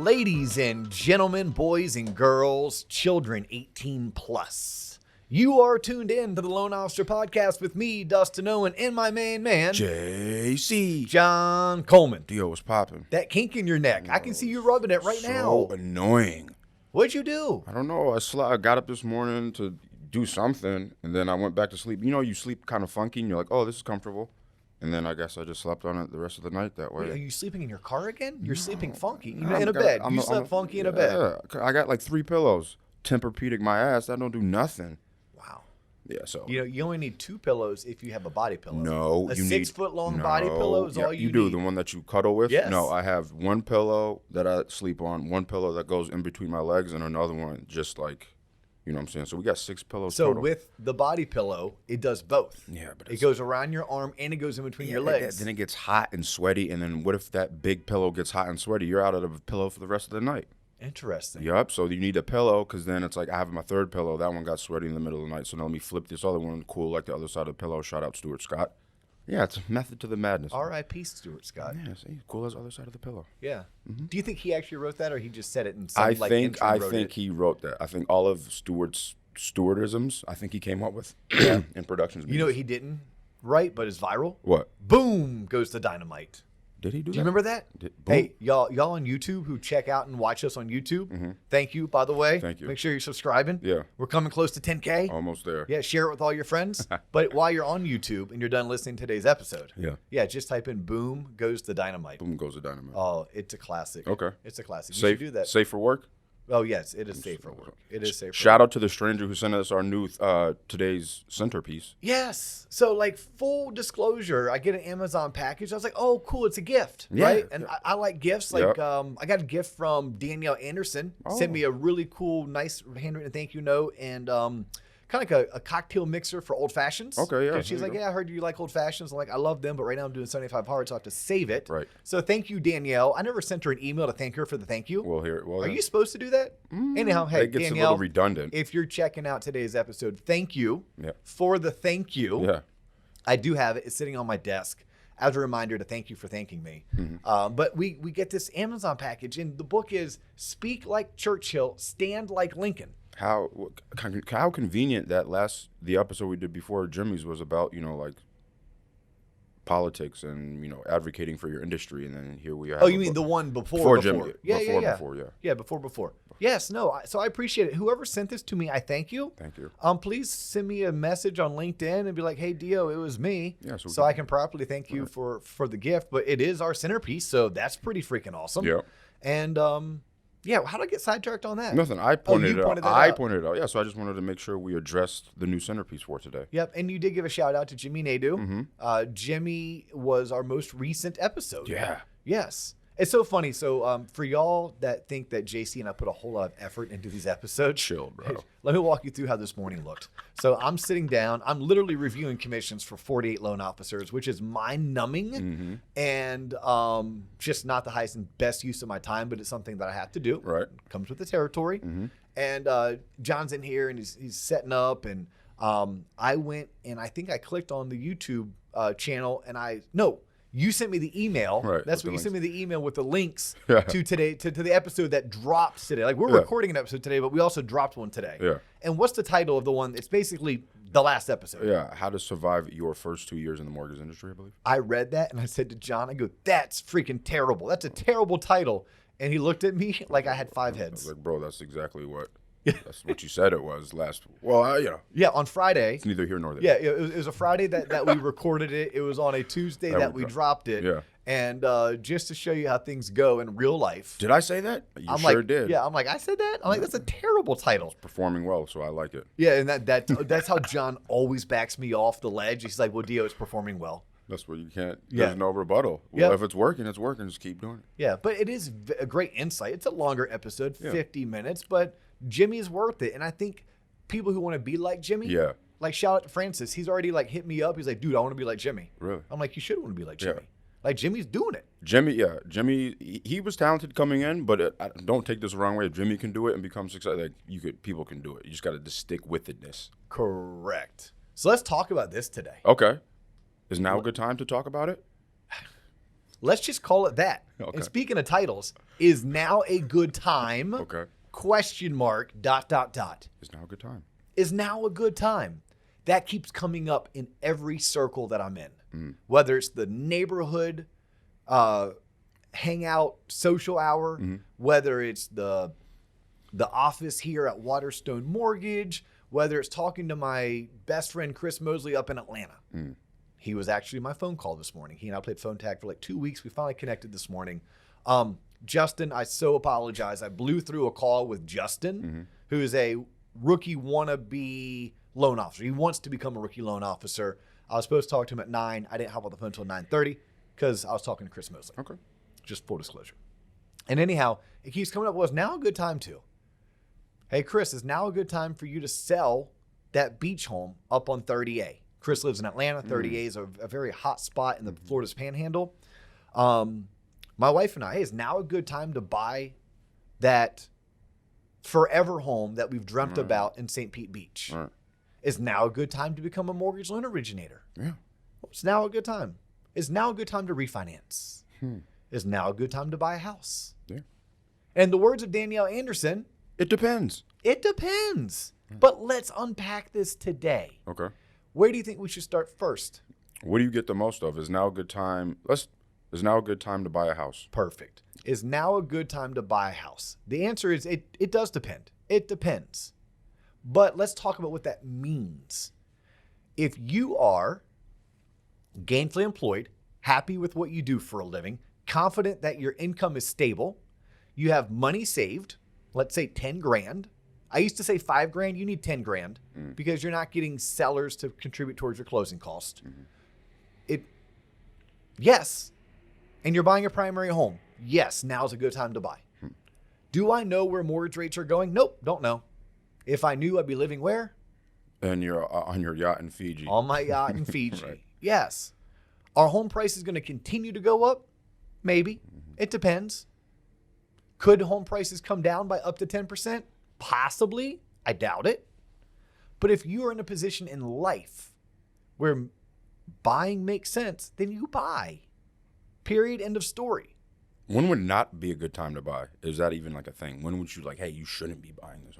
Ladies and gentlemen, boys and girls, children 18 plus. You are tuned in to the Loan Officer Podcast with me, Dustin Owen, and my main man, JC. John Coleman. Dio was popping. That kink in your neck. I can see you rubbing it right now. So annoying. What'd you do? I don't know. I got up this morning to do something, and then I went back to sleep. You know, you sleep kind of funky, and you're like, oh, this is comfortable. And then I guess I just slept on it the rest of the night that way. Wait, are you sleeping in your car again? You're sleeping funky. In a bed. You slept funky in a bed. Yeah, I got like 3 pillows. Tempur-Pedic my ass. That don't do nothing. Wow. Yeah, so. You know, you only need 2 pillows if you have a body pillow. No, you need 6-foot-long body pillow is all you need. You do, the one that you cuddle with? Yes. No, I have one pillow that I sleep on, one pillow that goes in between my legs, and another one just like, you know what I'm saying? So we got 6 pillows total. So with the body pillow, it does both. Yeah, but it goes around your arm and it goes in between your legs. Then it gets hot and sweaty, and then what if that big pillow gets hot and sweaty? You're out of the pillow for the rest of the night. Interesting. Yup. So you need a pillow, because then it's like I have my 3rd pillow. That one got sweaty in the middle of the night. So now let me flip this other one cool like the other side of the pillow. Shout out Stuart Scott. Yeah, it's a method to the madness. R.I.P. Stuart Scott. Yeah, see, cool as the other side of the pillow. Yeah. Mm-hmm. Do you think he actually wrote that, or he just said it in some I think he wrote that. I think all of Stuart's Stewartisms, I think he came up with in productions. You know what he didn't write, but is viral? What? Boom goes the dynamite. Did he do that? Do you remember that? Hey, y'all on YouTube who check out and watch us on YouTube, thank you, by the way. Thank you. Make sure you're subscribing. Yeah. We're coming close to 10K. Almost there. Yeah, share it with all your friends. But while you're on YouTube and you're done listening to today's episode, yeah, just type in boom goes the dynamite. Boom goes the dynamite. Oh, it's a classic. Okay. It's a classic. You should do that. Safe for work? Oh, yes, it is safe for work. It is safe for Shout out to the stranger who sent us our new today's centerpiece. Yes. So, like, full disclosure, I get an Amazon package. I was like, oh, cool, it's a gift, right? And I like gifts. Like, I got a gift from Danielle Anderson. Sent me a really cool, nice handwritten thank you note, and kind of like a cocktail mixer for old fashions. Okay, yeah. She's like, I heard you like old fashions. I'm like, I love them, but right now I'm doing 75 hard, so I have to save it. Right. So thank you, Danielle. I never sent her an email to thank her for the thank you. Well, Are you supposed to do that? Anyhow, hey, it gets Danielle, a little redundant. If you're checking out today's episode, thank you for the thank you. Yeah. I do have it. It's sitting on my desk as a reminder to thank you for thanking me. But we get this Amazon package, and the book is Speak Like Churchill, Stand Like Lincoln. How convenient that the episode we did before Jimmy's was about, you know, like politics and, you know, advocating for your industry, and then here we are. Oh, you mean the one before Jimmy? Before. Yes, no. So I appreciate it. Whoever sent this to me, I thank you. Thank you. Please send me a message on LinkedIn and be like, "Hey, Dio, it was me." Yeah, so I can properly thank you for the gift. But it is our centerpiece, so that's pretty freaking awesome. Yeah. And how did I get sidetracked on that? Nothing. I pointed it out. I pointed it out. Yeah, so I just wanted to make sure we addressed the new centerpiece for today. Yep, and you did give a shout out to Jimmy Nadeau. Jimmy was our most recent episode. Yeah. Yes. It's so funny. So for y'all that think that JC and I put a whole lot of effort into these episodes, chill, bro. Let me walk you through how this morning looked. So I'm sitting down. I'm literally reviewing commissions for 48 loan officers, which is mind-numbing and just not the highest and best use of my time, but it's something that I have to do. Right. It comes with the territory. And John's in here, and he's setting up. And I went, and I think I clicked on the YouTube channel, and you sent me the email. Right, That's what you sent me the email with the links to today to the episode that drops today. Like we're recording an episode today, but we also dropped one today. Yeah. And what's the title of the one? It's basically the last episode. Yeah. How to survive your first 2 years in the mortgage industry, I believe. I read that and I said to John, I go, that's freaking terrible. That's a terrible title. And he looked at me like I had 5 heads. I was like, bro, that's exactly what. That's what you said it was last. Well, you know. Yeah, on Friday. It's neither here nor there. Yeah, it was a Friday that we recorded it. It was on a Tuesday that we dropped it. Yeah. And just to show you how things go in real life. Did I say that? You sure did. Yeah, I'm like, I said that? I'm like, that's a terrible title. It's performing well, so I like it. Yeah, and that's how John always backs me off the ledge. He's like, well, Dio, it's performing well. That's what you can't. There's no rebuttal. Well, if it's working, it's working. Just keep doing it. Yeah, but it is a great insight. It's a longer episode, 50 minutes, but Jimmy's worth it. And I think people who want to be like Jimmy, like shout out to Francis. He's already like hit me up. He's like, dude, I want to be like Jimmy. Really? I'm like, you should want to be like Jimmy. Like Jimmy's doing it. Jimmy, he was talented coming in, but don't take this the wrong way. If Jimmy can do it and become successful, like people can do it. You just got to just stick with itness. Correct. So let's talk about this today. Okay. Is now a good time to talk about it? Let's just call it that. Okay. And speaking of titles, is now a good time? Okay. Question mark, ... Is now a good time? Is now a good time? That keeps coming up in every circle that I'm in. Whether it's the neighborhood hangout social hour, whether it's the office here at Waterstone Mortgage, whether it's talking to my best friend Chris Mosley up in Atlanta. He was actually my phone call this morning. He and I played phone tag for like 2 weeks. We finally connected this morning. Justin, I so apologize. I blew through a call with Justin, who is a rookie wannabe loan officer. He wants to become a rookie loan officer. I was supposed to talk to him at 9. I didn't hop on the phone until 9:30 because I was talking to Chris Mosley. Okay. Just full disclosure. And anyhow, it keeps coming up. Well, it's now a good time to. Hey, Chris, is now a good time for you to sell that beach home up on 30A? Chris lives in Atlanta. 30A is a very hot spot in the Florida's Panhandle. My wife and I, hey, is now a good time to buy that forever home that we've dreamt about in St. Pete Beach? Is now a good time to become a mortgage loan originator? Yeah. It's now a good time. Is now a good time to refinance? Is now a good time to buy a house? Yeah. And the words of Danielle Anderson, It depends. it depends. But let's unpack this today. Okay. Where do you think we should start first? What do you get the most of? Is now a good time? Is now a good time to buy a house? Perfect. Is now a good time to buy a house? The answer is it does depend. It depends. But let's talk about what that means. If you are gainfully employed, happy with what you do for a living, confident that your income is stable, you have money saved, let's say 10 grand. I used to say 5 grand. You need 10 grand because you're not getting sellers to contribute towards your closing cost. Yes. And you're buying a primary home. Yes, now's a good time to buy. Do I know where mortgage rates are going? Nope, don't know. If I knew, I'd be living where? And you're on your yacht in Fiji. On my yacht in Fiji. Right. Yes. Are home prices going to continue to go up? Maybe. It depends. Could home prices come down by up to 10%? Possibly. I doubt it. But if you are in a position in life where buying makes sense, then you buy. Period. End of story. When would not be a good time to buy? Is that even like a thing? When would you like, hey, you shouldn't be buying this?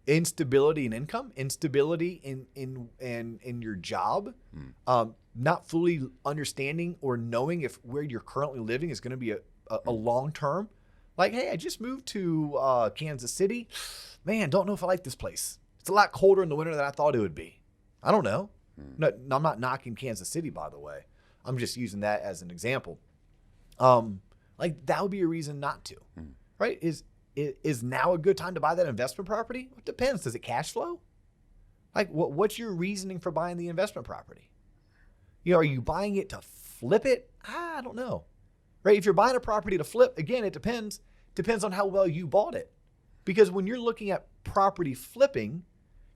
Instability in income, instability in your job, not fully understanding or knowing if where you're currently living is going to be a long term. Like, hey, I just moved to Kansas City. Man, don't know if I like this place. It's a lot colder in the winter than I thought it would be. I don't know. No, I'm not knocking Kansas City, by the way. I'm just using that as an example. Like that would be a reason not to, right? Is now a good time to buy that investment property? It depends. Does it cash flow? Like what's your reasoning for buying the investment property? Are you buying it to flip it? I don't know. Right? If you're buying a property to flip, again, it depends. Depends on how well you bought it. Because when you're looking at property flipping,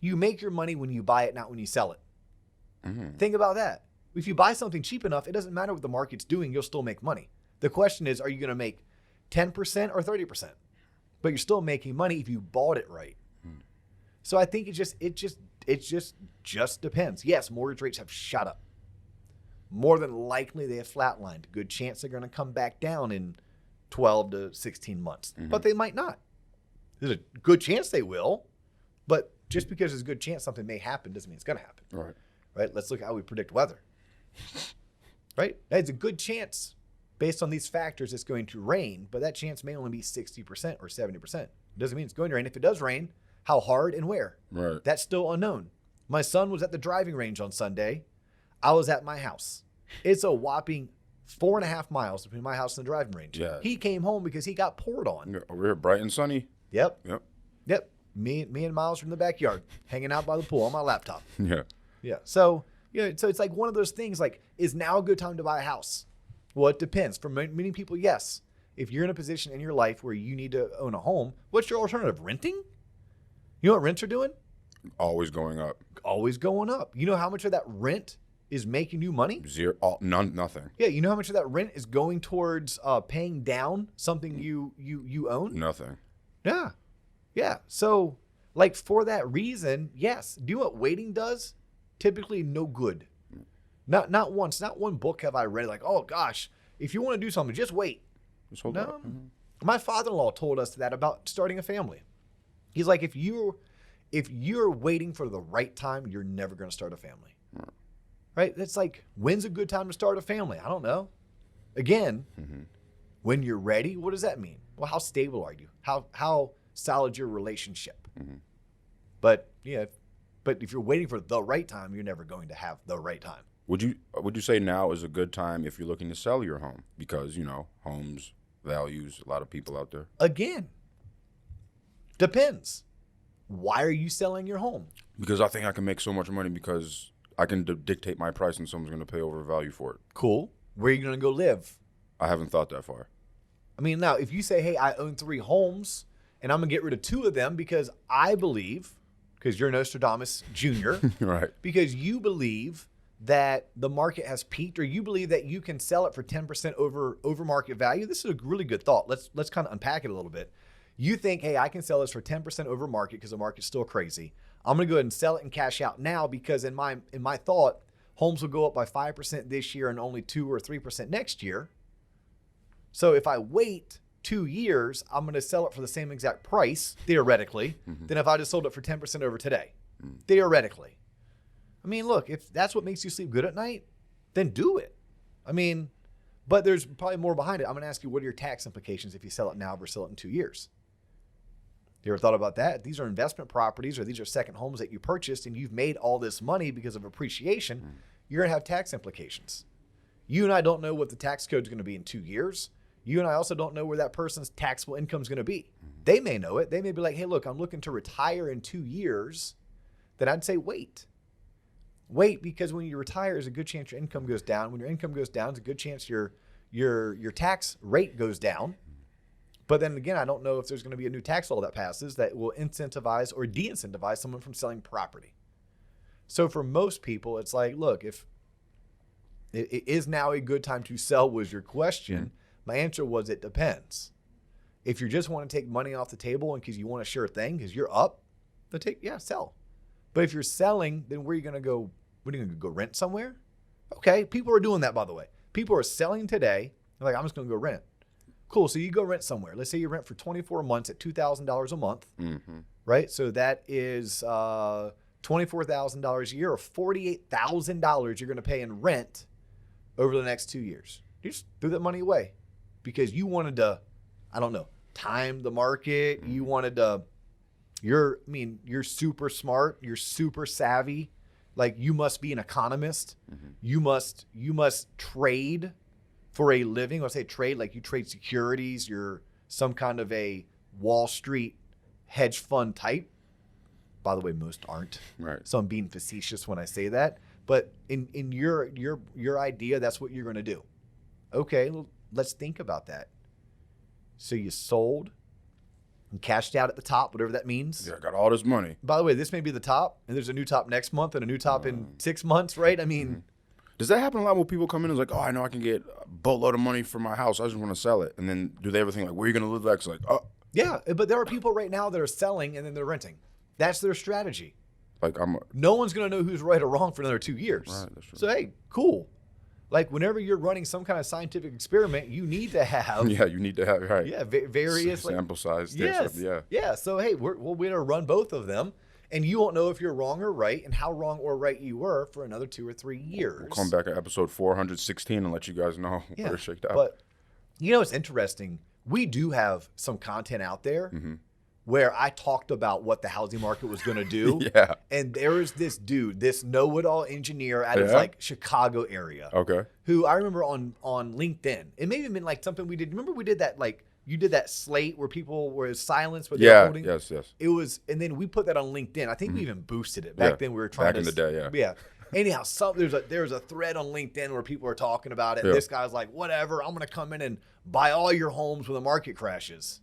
you make your money when you buy it, not when you sell it. Think about that. If you buy something cheap enough, it doesn't matter what the market's doing, you'll still make money. The question is, are you going to make 10% or 30%? But you're still making money if you bought it right. So I think it just depends. Yes, mortgage rates have shot up. More than likely, they have flatlined. Good chance they're going to come back down in 12 to 16 months. But they might not. There's a good chance they will. But just because there's a good chance something may happen doesn't mean it's going to happen. Right? Let's look at how we predict weather. Right? It's a good chance based on these factors it's going to rain, but that chance may only be 60% or 70%. It doesn't mean it's going to rain. If it does rain, how hard and where? Right. That's still unknown. My son was at the driving range on Sunday. I was at my house. It's a whopping 4.5 miles between my house and the driving range. Yeah. He came home because he got poured on. Over here, bright and sunny. Yep. Me and Miles from the backyard, hanging out by the pool on my laptop. Yeah. So it's like one of those things. Like, is now a good time to buy a house? Well, it depends. For many people, yes. If you're in a position in your life where you need to own a home, what's your alternative? Renting? You know what rents are doing? Always going up. Always going up. You know how much of that rent is making you money? Zero. Nothing. Yeah, you know how much of that rent is going towards paying down something you own? Nothing. Yeah. So, like, for that reason, yes. Do you know what waiting does? Typically, no good. Not once. Not one book have I read like, oh gosh, if you want to do something, just wait. Just hold up. Mm-hmm. My father-in-law told us that about starting a family. He's like, if you're waiting for the right time, you're never going to start a family. Right? It's like, when's a good time to start a family? I don't know. Again, when you're ready, what does that mean? Well, how stable are you? How solid your relationship? But if you're waiting for the right time, you're never going to have the right time. Would you say now is a good time if you're looking to sell your home? Because, homes, values, a lot of people out there. Again, depends. Why are you selling your home? Because I think I can make so much money because I can dictate my price and someone's going to pay over value for it. Cool. Where are you going to go live? I haven't thought that far. I mean, now, if you say, hey, I own 3 homes and I'm going to get rid of 2 of them because I believe, because you're Nostradamus Jr., right? Because you believe that the market has peaked, or you believe that you can sell it for 10% over market value. This is a really good thought. Let's kind of unpack it a little bit. You think, hey, I can sell this for 10% over market because the market's still crazy. I'm going to go ahead and sell it and cash out now because in my thought, homes will go up by 5% this year and only 2 or 3% next year. So if I wait 2 years, I'm going to sell it for the same exact price, theoretically, than if I just sold it for 10% over today, theoretically. I mean, look, if that's what makes you sleep good at night, then do it. I mean, but there's probably more behind it. I'm going to ask you, what are your tax implications if you sell it now versus sell it in 2 years? You ever thought about that? These are investment properties, or these are second homes that you purchased and you've made all this money because of appreciation. You're going to have tax implications. You and I don't know what the tax code is going to be in 2 years. You and I also don't know where that person's taxable income is going to be. They may know it. They may be like, hey, look, I'm looking to retire in 2 years. Then I'd say wait. Wait, because when you retire, there's a good chance your income goes down. When your income goes down, there's a good chance your tax rate goes down. But then again, I don't know if there's going to be a new tax law that passes that will incentivize or de-incentivize someone from selling property. So for most people, it's like, look, if it is now a good time to sell was your question. My answer was it depends. If you just want to take money off the table and because you want a sure thing, because you're up, then sell. But if you're selling, then where are you going to go? What are you going to go rent somewhere? Okay, people are doing that, by the way. People are selling today. They're like, I'm just going to go rent. Cool. So you go rent somewhere. Let's say you rent for 24 months at $2,000 a month, right? So that is $24,000 a year, or $48,000 you're going to pay in rent over the next 2 years. You just threw that money away because you wanted to, I don't know, time the market. You wanted to, you're super smart. You're super savvy. Like, you must be an economist. You must trade for a living. When I say trade, like you trade securities, you're some kind of a Wall Street hedge fund type. By the way, most aren't. Right. So I'm being facetious when I say that. But in your idea, that's what you're going to do. Okay, well, let's think about that. So you sold and cashed out at the top, whatever that means. Yeah, I got all this money. By the way, this may be the top, and there's a new top next month and a new top in 6 months, right? I mean... Does that happen a lot when people come in and it's like, oh, I know I can get a boatload of money for my house. I just want to sell it. And then do they ever think like, where are you going to live next? Like, oh. Yeah, but there are people right now that are selling and then they're renting. That's their strategy. Like no one's going to know who's right or wrong for another 2 years. Right, that's true. So, hey, cool. Like, whenever you're running some kind of scientific experiment, you need to have... Yeah, you need to have, right. Yeah, various... Sample size. Yes. Yeah. Yeah, so, hey, we're going to run both of them. And you won't know if you're wrong or right and how wrong or right you were for another 2 or 3 years. We'll come back at episode 416 and let you guys know where it's shaked out. But, it's interesting. We do have some content out there where I talked about what the housing market was going to do. Yeah. And there was this dude, this know-it-all engineer out of like Chicago area. Okay. Who I remember on LinkedIn. It may have been like something we did. Remember we did that like... You did that slate where people were silenced, but they were holding. Yes. It was, and then we put that on LinkedIn. I think we even boosted it back then. We were trying back in the day, yeah. Anyhow, there was a thread on LinkedIn where people were talking about it. And this guy's like, whatever, I'm going to come in and buy all your homes when the market crashes.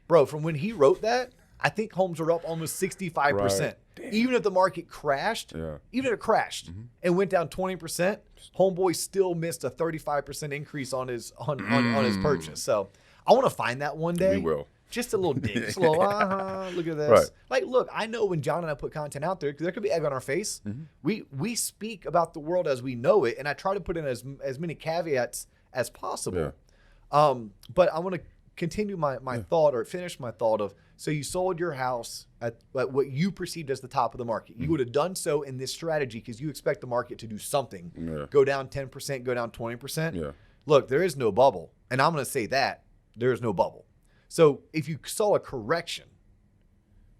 Bro, from when he wrote that, I think homes are up almost 65%. Right. Even if the market crashed, even if it crashed and went down 20%, homeboy still missed a 35% increase on his his purchase. So I want to find that one day. We will. Just a little dig. Just a little, look at this. Right. Like, look, I know when John and I put content out there could be egg on our face. We speak about the world as we know it, and I try to put in as many caveats as possible. Yeah. But I want to continue my thought, or finish my thought of, so you sold your house at what you perceived as the top of the market. You would have done so in this strategy because you expect the market to do something, go down 10%, go down 20%. Yeah. Look, there is no bubble. And I'm going to say that there is no bubble. So if you saw a correction,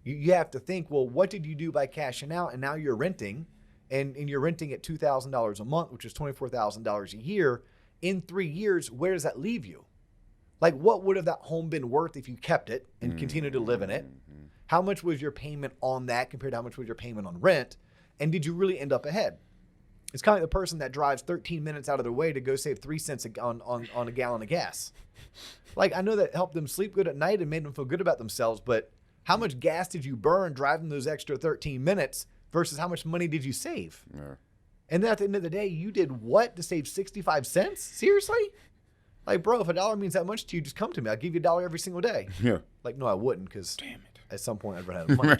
you have to think, well, what did you do by cashing out? And now you're renting, and you're renting at $2,000 a month, which is $24,000 a year. In 3 years, where does that leave you? Like, what would have that home been worth if you kept it and continued to live in it? How much was your payment on that compared to how much was your payment on rent? And did you really end up ahead? It's kind of like the person that drives 13 minutes out of their way to go save 3 cents on a gallon of gas. Like, I know that helped them sleep good at night and made them feel good about themselves, but how much gas did you burn driving those extra 13 minutes versus how much money did you save? Yeah. And then at the end of the day, you did what to save 65 cents? Seriously? Like, bro, if $1 means that much to you, just come to me. I'll give you $1 every single day. Yeah. Like, no, I wouldn't, because damn it, at some point I'd run out of money.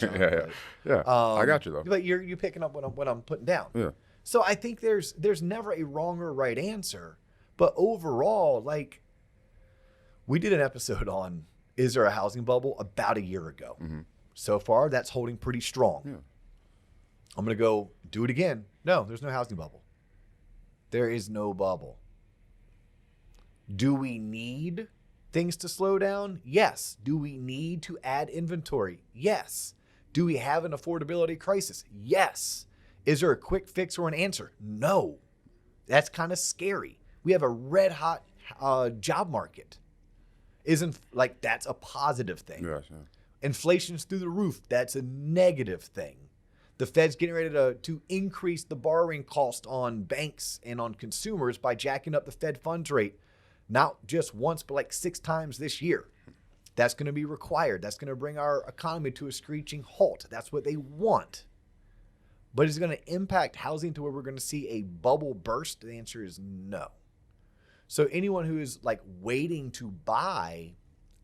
Yeah. I got you though. But you're picking up what I'm putting down. Yeah. So I think there's never a wrong or right answer. But overall, like, we did an episode on, is there a housing bubble, about a year ago. Mm-hmm. So far, that's holding pretty strong. Yeah. I'm going to go do it again. No, there's no housing bubble. There is no bubble. Do we need things to slow down? Yes. Do we need to add inventory? Yes. Do we have an affordability crisis? Yes. Is there a quick fix or an answer? No. That's kind of scary. We have a red hot job market. Isn't like that's a positive thing. Yes, yeah. Inflation's through the roof. That's a negative thing. The Fed's getting ready to increase the borrowing cost on banks and on consumers by jacking up the Fed funds rate. Not just once, but like 6 times this year. That's going to be required. That's going to bring our economy to a screeching halt. That's what they want. But is it going to impact housing to where we're going to see a bubble burst? The answer is no. So anyone who is like waiting to buy,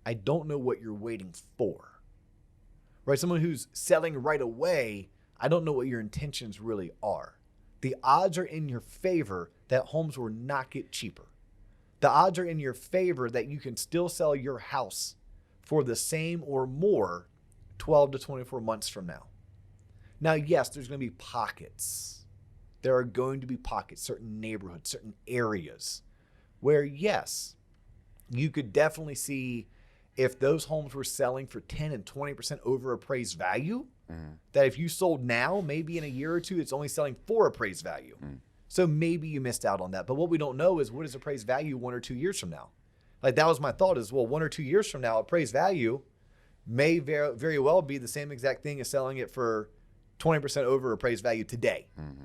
I don't know what you're waiting for. Right? Someone who's selling right away, I don't know what your intentions really are. The odds are in your favor that homes will not get cheaper. The odds are in your favor that you can still sell your house for the same or more 12 to 24 months from now. Now, yes, there's going to be pockets. There are going to be pockets, certain neighborhoods, certain areas where, yes, you could definitely see if those homes were selling for 10 and 20% over appraised value, that if you sold now, maybe in a year or two, it's only selling for appraised value. So maybe you missed out on that. But what we don't know is what is appraised value 1 or 2 years from now. Like, that was my thought is, well, 1 or 2 years from now, appraised value may very well be the same exact thing as selling it for 20% over appraised value today. Mm-hmm.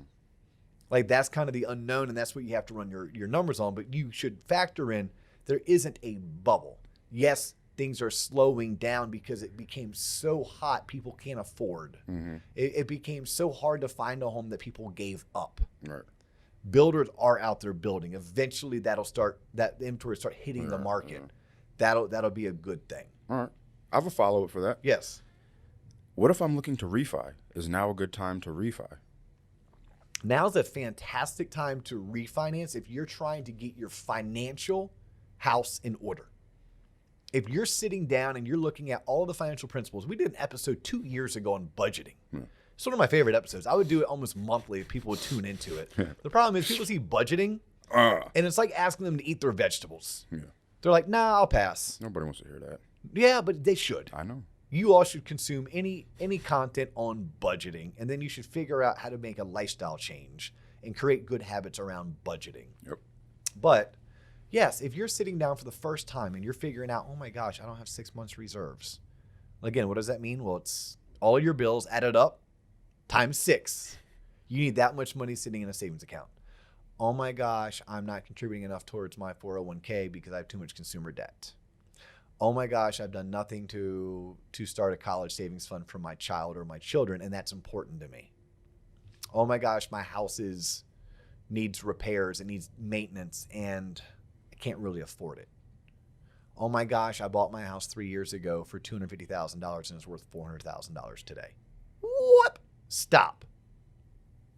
Like, that's kind of the unknown, and that's what you have to run your numbers on. But you should factor in there isn't a bubble. Yes, things are slowing down because it became so hot people can't afford. Mm-hmm. It became so hard to find a home that people gave up. Right. Builders are out there building. Eventually, that inventory start hitting the market. That'll be a good thing. All right. I have a follow-up for that. Yes. What if I'm looking to refi? Is now a good time to refi? Now's a fantastic time to refinance if you're trying to get your financial house in order. If you're sitting down and you're looking at all the financial principles, we did an episode 2 years ago on budgeting. It's one of my favorite episodes. I would do it almost monthly if people would tune into it. The problem is people see budgeting, and it's like asking them to eat their vegetables. Yeah. They're like, nah, I'll pass. Nobody wants to hear that. Yeah, but they should. I know. You all should consume any content on budgeting, and then you should figure out how to make a lifestyle change and create good habits around budgeting. Yep. But, yes, if you're sitting down for the first time and you're figuring out, oh my gosh, I don't have 6 months reserves. Again, what does that mean? Well, it's all your bills added up times 6. You need that much money sitting in a savings account. Oh my gosh, I'm not contributing enough towards my 401k because I have too much consumer debt. Oh my gosh, I've done nothing to start a college savings fund for my child or my children, and that's important to me. Oh my gosh, my house needs repairs, it needs maintenance, and I can't really afford it. Oh my gosh, I bought my house 3 years ago for $250,000 and it's worth $400,000 today. What? Stop.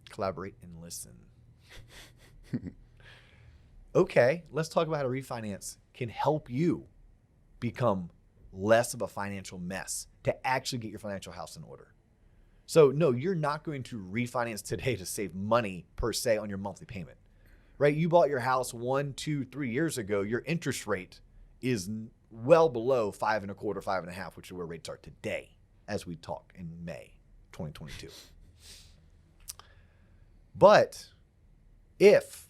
Collaborate and listen. Okay, let's talk about how refinance can help you become less of a financial mess to actually get your financial house in order. So no, you're not going to refinance today to save money per se on your monthly payment, right? You bought your house 1, 2, 3 years ago. Your interest rate is well below 5.25%, 5.5%, which is where rates are today as we talk in May 2022. But if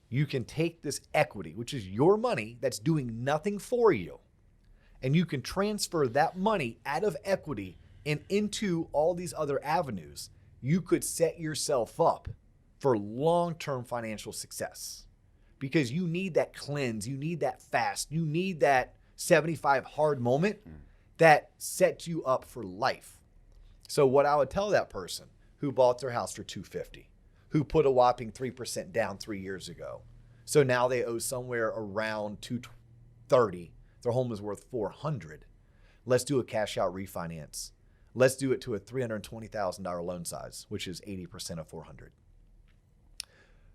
you can take this equity, which is your money that's doing nothing for you, and you can transfer that money out of equity and into all these other avenues, you could set yourself up for long-term financial success, because you need that cleanse, you need that fast, you need that 75 hard moment that sets you up for life. So what I would tell that person who bought their house for $250, who put a whopping 3% down 3 years ago, so now they owe somewhere around $230, their home is worth $400. Let's do a cash out refinance. Let's do it to a $320,000 loan size, which is 80% of $400.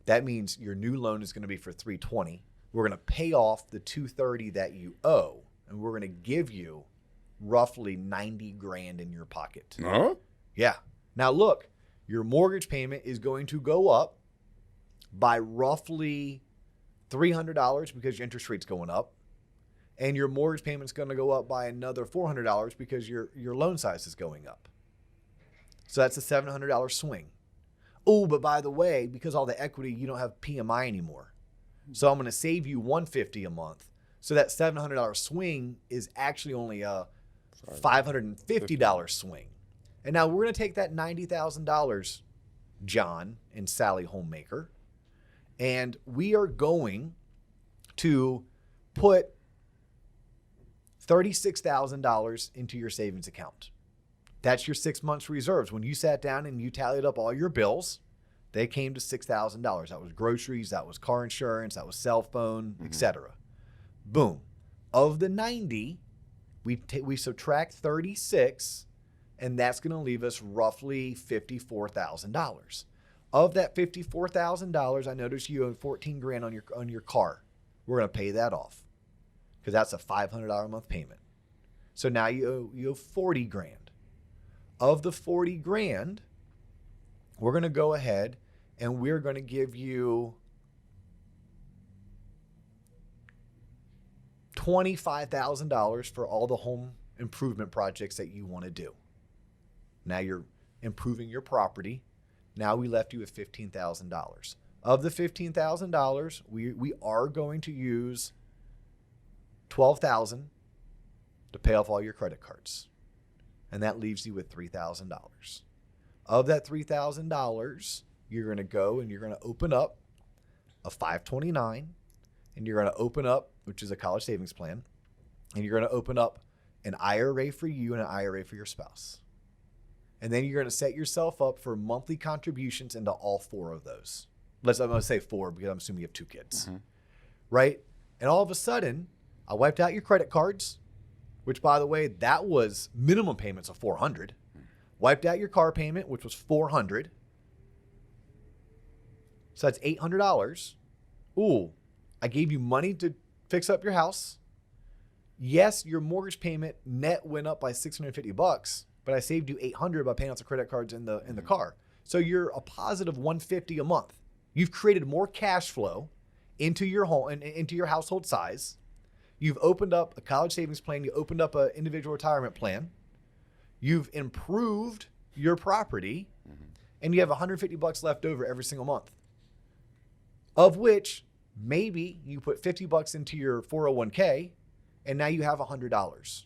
That means your new loan is going to be for $320. We're going to pay off the $230 that you owe, and we're going to give you roughly $90,000 in your pocket. Huh? Yeah. Now look, your mortgage payment is going to go up by roughly $300 because your interest rate's going up. And your mortgage payment's going to go up by another $400 because your loan size is going up. So that's a $700 swing. Oh, but by the way, because all the equity, you don't have PMI anymore. So I'm going to save you $150 a month. So that $700 swing is actually only a $550 swing. And now we're going to take that $90,000, John and Sally Homemaker, and we are going to put $36,000 into your savings account. That's your 6 months reserves. When you sat down and you tallied up all your bills, they came to $6,000. That was groceries, that was car insurance, that was cell phone, etc. Boom. Of the 90, we subtract 36, and that's going to leave us roughly $54,000. Of that $54,000, I noticed you owe $14,000 on your car. We're going to pay that off, because that's a $500 a month payment. So now you owe $40,000. Of the $40,000, we're going to go ahead and we're going to give you $25,000 for all the home improvement projects that you want to do. Now you're improving your property. Now we left you with $15,000. Of the $15,000, we are going to use $12,000 to pay off all your credit cards. And that leaves you with $3,000. Of that $3,000, you're going to go and you're going to open up a 529, and you're going to open up, which is a college savings plan, and you're going to open up an IRA for you and an IRA for your spouse. And then you're going to set yourself up for monthly contributions into all four of those. I'm going to say four because I'm assuming you have two kids, right? And all of a sudden, I wiped out your credit cards, which, by the way, that was minimum payments of $400. Wiped out your car payment, which was $400. So that's $800. Ooh, I gave you money to fix up your house. Yes, your mortgage payment net went up by $650, but I saved you $800 by paying off the credit cards in the car. So you're a positive $150 a month. You've created more cash flow into your home and into your household size. You've opened up a college savings plan. You opened up an individual retirement plan. You've improved your property, and you have $150 left over every single month, of which maybe you put $50 into your 401k, and now you have $100.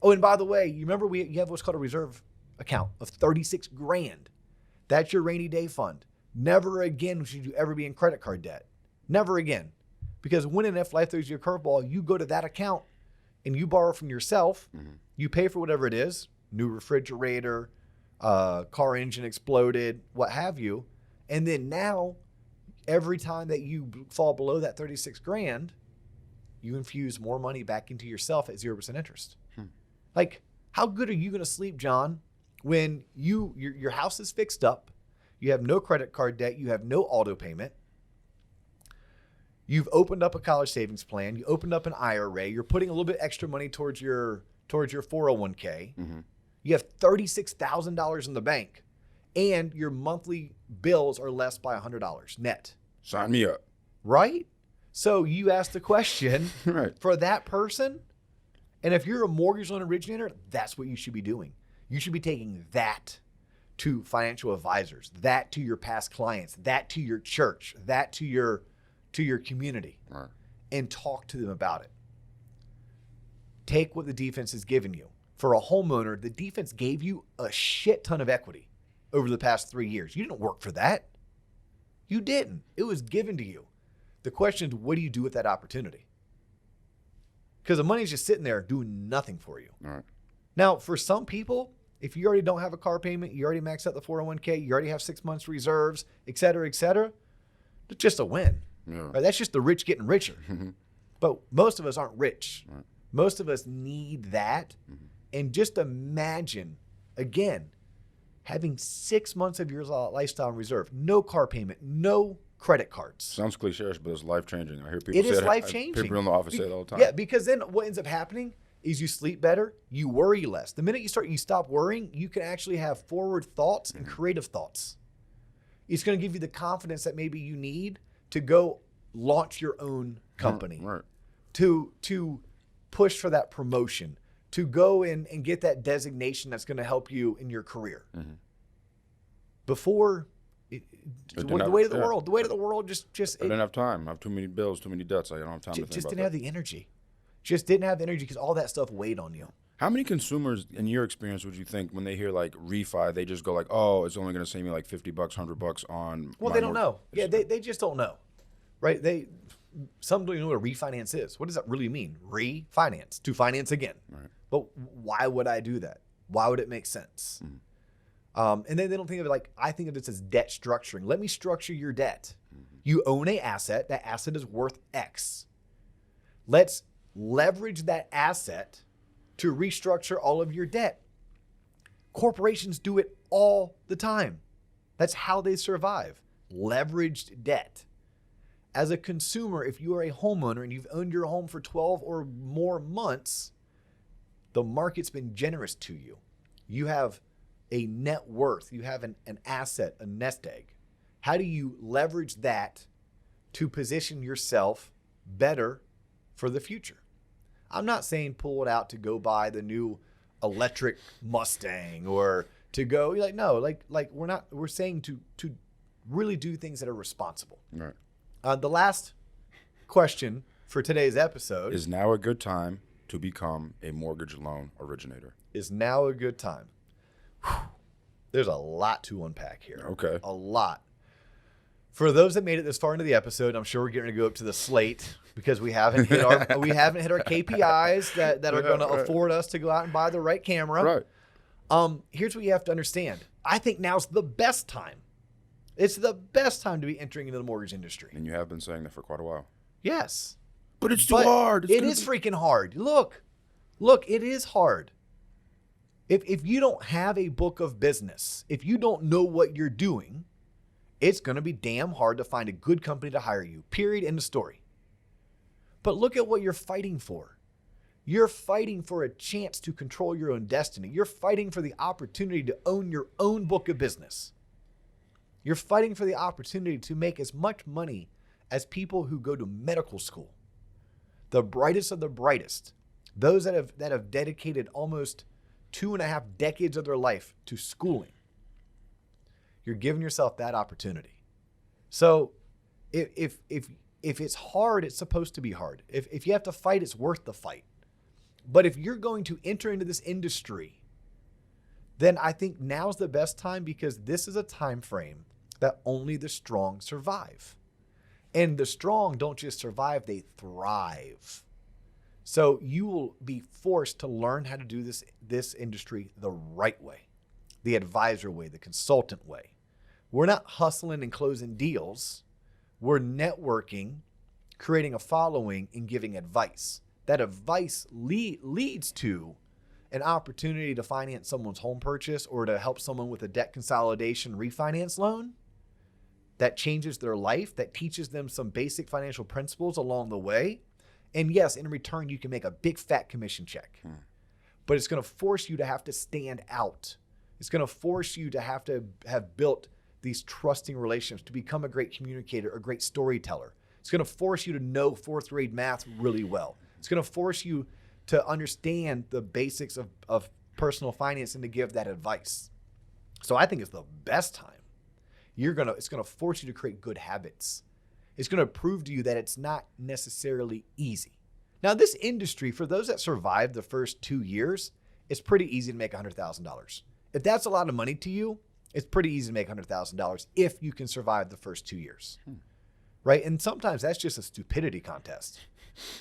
Oh, and by the way, you remember you have what's called a reserve account of $36,000. That's your rainy day fund. Never again should you ever be in credit card debt. Never again. Because when and if life throws you a curveball, you go to that account and you borrow from yourself. You pay for whatever it is, new refrigerator, car engine exploded, what have you. And then now, every time that you fall below that $36,000, you infuse more money back into yourself at 0% interest. Like, how good are you going to sleep, John, when your house is fixed up, you have no credit card debt, you have no auto payment, You've opened up a college savings plan. You opened up an IRA. You're putting a little bit extra money towards your 401k. Mm-hmm. You have $36,000 in the bank, and your monthly bills are less by $100 net. Sign me up. Right? So you ask the question Right. for that person, and if you're a mortgage loan originator, that's what you should be doing. You should be taking that to financial advisors, that to your past clients, that to your church, that to your community, Right. and talk to them about it. Take what the defense has given you. For a homeowner, the defense gave you a shit ton of equity over the past 3 years. You didn't work for that. You didn't. It was given to you. The question is, what do you do with that opportunity? Because the money's just sitting there doing nothing for you. All right. Now, for some people, if you already don't have a car payment, you already maxed out the 401k, you already have 6 months reserves, et cetera, it's just a win. Yeah. Right? That's just the rich getting richer. But most of us aren't rich. Right. Most of us need that. And just imagine, again, having 6 months of your lifestyle in reserve, no car payment, no credit cards. Sounds cliche, but it's life-changing. I hear people It say is that. life-changing. People in the office say it all the time. Yeah, because then what ends up happening is you sleep better, you worry less. The minute you stop worrying, you can actually have forward thoughts and creative thoughts. It's going to give you the confidence that maybe you need to go launch your own company, Right. to push for that promotion, to go in and get that designation that's going to help you in your career. Before, the weight of the world just I didn't have time. I have too many bills, too many debts. I don't have time to think just about didn't have the energy. Just didn't have the energy because all that stuff weighed on you. How many consumers, in your experience, would you think when they hear like refi, they just go like, "Oh, it's only going to save me like $50, $100 on"? Well, my they don't mortgage." know. Yeah, they just don't know, right? Some don't even know what a refinance is. What does that really mean? Refinance, to finance again. Right. But why would I do that? Why would it make sense? And then they don't think of it like, I think of this as debt structuring. Let me structure your debt. You own an asset. That asset is worth X. Let's leverage that asset to restructure all of your debt. Corporations do it all the time. That's how they survive. Leveraged debt. As a consumer, if you are a homeowner and you've owned your home for 12 or more months, the market's been generous to you. You have a net worth. You have an asset, a nest egg. How do you leverage that to position yourself better for the future? I'm not saying pull it out to go buy the new electric Mustang or to go we're saying to really do things that are responsible. Right. The last question for today's episode Is now a good time to become a mortgage loan originator? Is now a good time? Whew. There's a lot to unpack here. Okay. A lot. For those that made it this far into the episode, I'm sure we're getting to go up to the slate because we haven't hit our KPIs that are going to afford us to go out and buy the right camera. Right. Here's what you have to understand. I think now's the best time. It's the best time to be entering into the mortgage industry. And you have been saying that for quite a while. Yes. But it's too hard. It is freaking hard. Look, it is hard. If you don't have a book of business, if you don't know what you're doing, it's going to be damn hard to find a good company to hire you. Period. End of story. But look at what you're fighting for. You're fighting for a chance to control your own destiny. You're fighting for the opportunity to own your own book of business. You're fighting for the opportunity to make as much money as people who go to medical school. The brightest of the brightest. Those that have dedicated almost 2.5 decades of their life to schooling. You're giving yourself that opportunity. So if it's hard, it's supposed to be hard. If you have to fight, it's worth the fight. But if you're going to enter into this industry, then I think now's the best time because this is a time frame that only the strong survive. And the strong don't just survive, they thrive. So you will be forced to learn how to do this industry the right way, the advisor way, the consultant way. We're not hustling and closing deals. We're networking, creating a following, and giving advice. That advice leads to an opportunity to finance someone's home purchase or to help someone with a debt consolidation refinance loan. that changes their life, that teaches them some basic financial principles along the way. And yes, in return, you can make a big fat commission check. But it's going to force you to have to stand out. It's going to force you to have built these trusting relationships, to become a great communicator, a great storyteller. It's going to force you to know fourth grade math really well. It's going to force you to understand the basics of personal finance and to give that advice. So I think it's the best time. It's going to force you to create good habits. It's going to prove to you that it's not necessarily easy. Now, this industry, for those that survive the first 2 years, it's pretty easy to make $100,000. If that's a lot of money to you, it's pretty easy to make $100,000 if you can survive the first 2 years, right? And sometimes that's just a stupidity contest.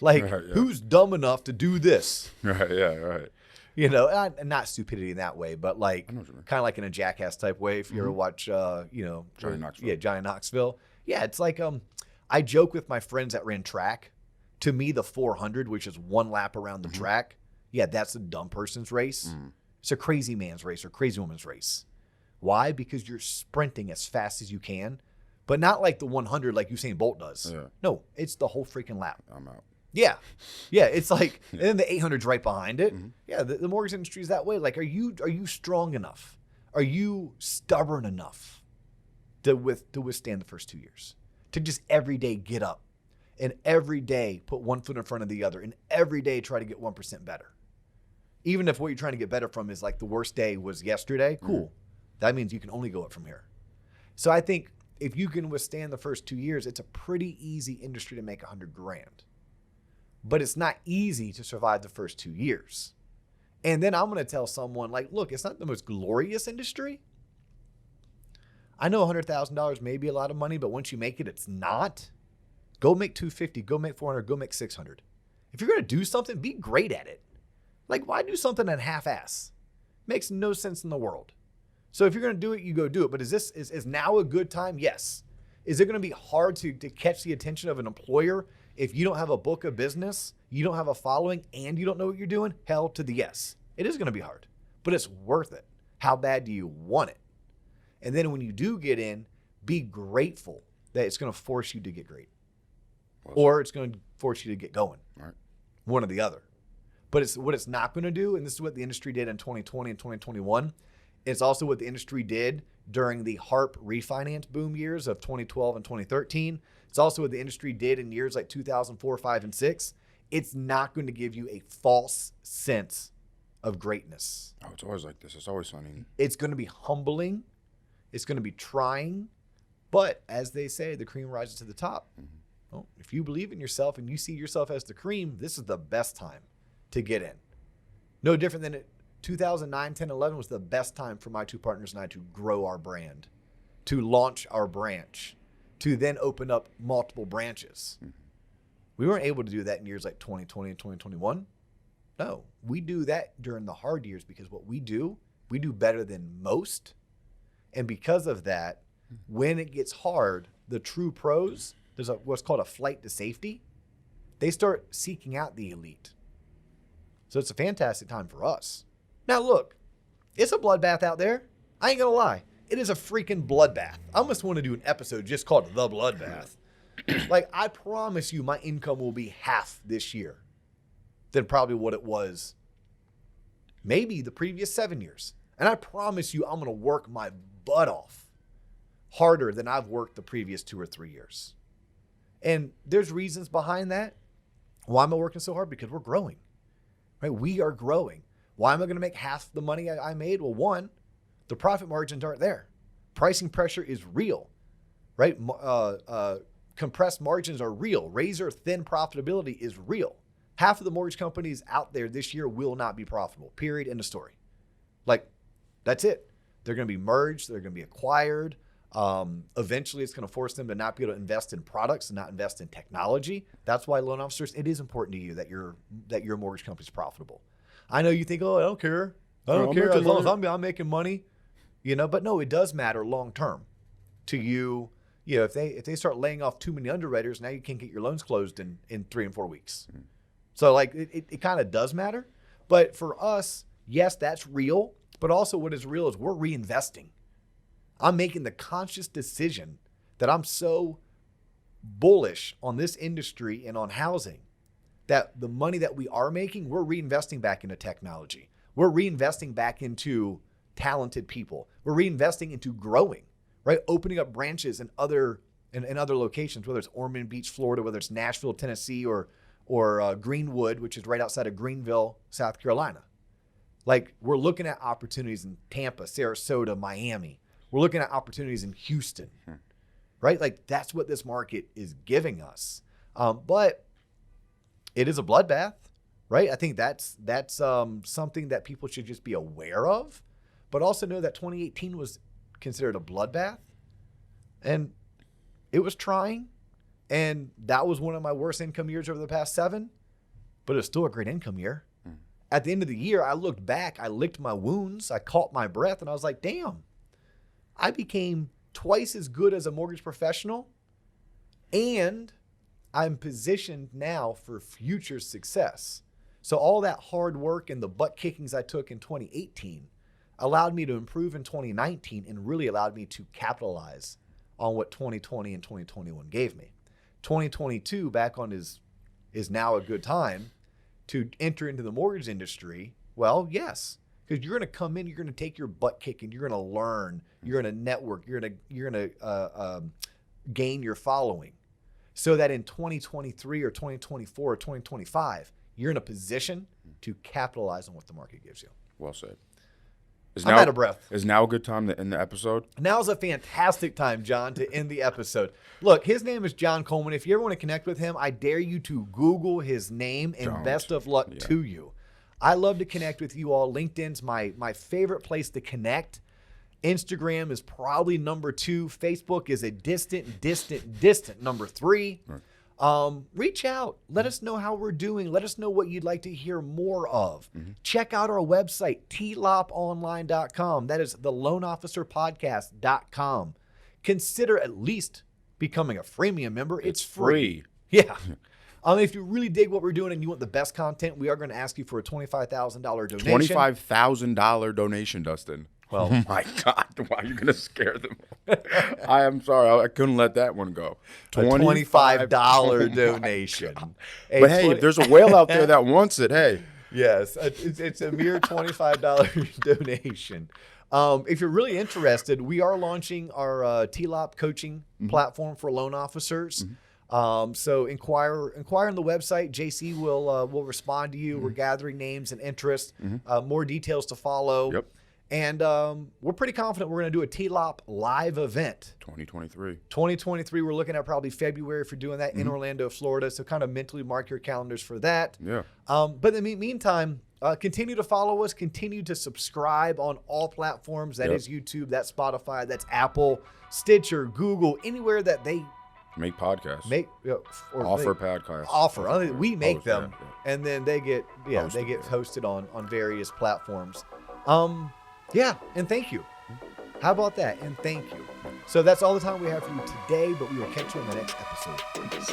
Like, who's dumb enough to do this? Right, yeah, right. You know, not stupidity in that way, but like kind of like in a Jackass type way. If you ever watch, Johnny Knoxville. Yeah, Johnny Knoxville. Yeah, it's like I joke with my friends that ran track. To me, the 400, which is one lap around the track, yeah, that's a dumb person's race. It's a crazy man's race or crazy woman's race. Why? Because you're sprinting as fast as you can, but not like the 100 like Usain Bolt does. Yeah. No, it's the whole freaking lap. I'm out. Yeah. Yeah, it's like, and then the 800's right behind it. Yeah, the mortgage industry is that way. Like, are you strong enough? Are you stubborn enough to withstand the first 2 years? To just every day get up and every day put one foot in front of the other and every day try to get 1% better. Even if what you're trying to get better from is like the worst day was yesterday, cool. That means you can only go up from here. So I think if you can withstand the first 2 years, it's a pretty easy industry to make $100,000. But it's not easy to survive the first 2 years. And then I'm going to tell someone like, look, it's not the most glorious industry. I know $100,000 may be a lot of money, but once you make it, it's not. Go make $250, go make $400, go make $600. If you're going to do something, be great at it. Like, why do something at half-ass? Makes no sense in the world. So if you're going to do it, you go do it. But is now a good time? Yes. Is it going to be hard to catch the attention of an employer if you don't have a book of business, you don't have a following, and you don't know what you're doing? Hell to the yes. It is going to be hard, but it's worth it. How bad do you want it? And then when you do get in, be grateful that it's going to force you to get great. Or it's going to force you to get going. Right. One or the other. But what it's not going to do, and this is what the industry did in 2020 and 2021, it's also what the industry did during the HARP refinance boom years of 2012 and 2013. It's also what the industry did in years like 2004, 5, and 6. It's not going to give you a false sense of greatness. Oh, it's always like this. It's always funny. It's going to be humbling. It's going to be trying. But as they say, the cream rises to the top. Well, if you believe in yourself and you see yourself as the cream, this is the best time to get in. No different than 2009, 10, 11 was the best time for my two partners and I to grow our brand, to launch our branch, to then open up multiple branches. We weren't able to do that in years like 2020 and 2021. No, we do that during the hard years because what we do better than most. And because of that, when it gets hard, the true pros, there's what's called a flight to safety. They start seeking out the elite. So it's a fantastic time for us. Now look, it's a bloodbath out there. I ain't gonna lie. It is a freaking bloodbath. I almost want to do an episode just called The Bloodbath. Like, I promise you my income will be half this year than probably what it was maybe the previous 7 years. And I promise you I'm going to work my butt off harder than I've worked the previous 2 or 3 years. And there's reasons behind that. Why am I working so hard? Because we're growing, right? We are growing. Why am I going to make half the money I made? Well, one, the profit margins aren't there. Pricing pressure is real, right? Compressed margins are real. Razor thin profitability is real. Half of the mortgage companies out there this year will not be profitable. Period. End of story. Like, that's it. They're going to be merged. They're going to be acquired. Eventually, it's going to force them to not be able to invest in products and not invest in technology. That's why loan officers, it is important to you that your mortgage company is profitable. I know you think, oh, I don't care. I don't care as long as I'm making money, but no, it does matter long term to you. If they start laying off too many underwriters, now you can't get your loans closed in 3 and 4 weeks. So like it kind of does matter. But for us, yes, that's real. But also what is real is we're reinvesting. I'm making the conscious decision that I'm so bullish on this industry and on housing that the money that we are making, we're reinvesting back into technology. We're reinvesting back into talented people. We're reinvesting into growing, right? Opening up branches in other locations, whether it's Ormond Beach, Florida, whether it's Nashville, Tennessee, or Greenwood, which is right outside of Greenville, South Carolina. Like, we're looking at opportunities in Tampa, Sarasota, Miami. We're looking at opportunities in Houston, right? Like, that's what this market is giving us. But it is a bloodbath, right? I think that's something that people should just be aware of, but also know that 2018 was considered a bloodbath, and it was trying, and that was one of my worst income years over the past 7, but it was still a great income year. At the end of the year, I looked back, I licked my wounds, I caught my breath, and I was like, damn, I became twice as good as a mortgage professional, and I'm positioned now for future success. So all that hard work and the butt kickings I took in 2018 allowed me to improve in 2019 and really allowed me to capitalize on what 2020 and 2021 gave me. 2022 back on is now a good time to enter into the mortgage industry. Well, yes, because you're going to come in, you're going to take your butt kicking, you're going to learn, you're going to network, you're going to gain your following, so that in 2023 or 2024 or 2025, you're in a position to capitalize on what the market gives you. Well said. I'm out of breath. Is now a good time to end the episode? Now's a fantastic time, John, to end the episode. Look, his name is John Coleman. If you ever want to connect with him, I dare you to Google his name, and best of luck to you. I love to connect with you all. LinkedIn's my favorite place to connect. Instagram is probably number 2. Facebook is a distant number 3. Right. Reach out. Let us know how we're doing. Let us know what you'd like to hear more of. Check out our website, tloponline.com. That is the loanofficerpodcast.com. Consider at least becoming a freemium member. It's free. Yeah. If you really dig what we're doing and you want the best content, we are going to ask you for a $25,000 donation. $25,000 donation, Dustin. Well, oh my God, why are you going to scare them? I am sorry. I couldn't let that one go. $25 donation. But hey, if there's a whale out there that wants it, hey. Yes, it's a mere $25 donation. If you're really interested, we are launching our TLOP coaching platform for loan officers. So inquire on the website. JC will respond to you. We're gathering names and interest. More details to follow. Yep. And we're pretty confident we're going to do a TLOP live event. 2023. We're looking at probably February for doing that in Orlando, Florida. So kind of mentally mark your calendars for that. Yeah. But in the meantime, continue to follow us. Continue to subscribe on all platforms. That is YouTube, that's Spotify, that's Apple, Stitcher, Google, anywhere that they make podcasts. Offer podcasts. We make them, and then they get hosted on various platforms. And thank you. How about that? And thank you. So that's all the time we have for you today, but we will catch you in the next episode. Peace.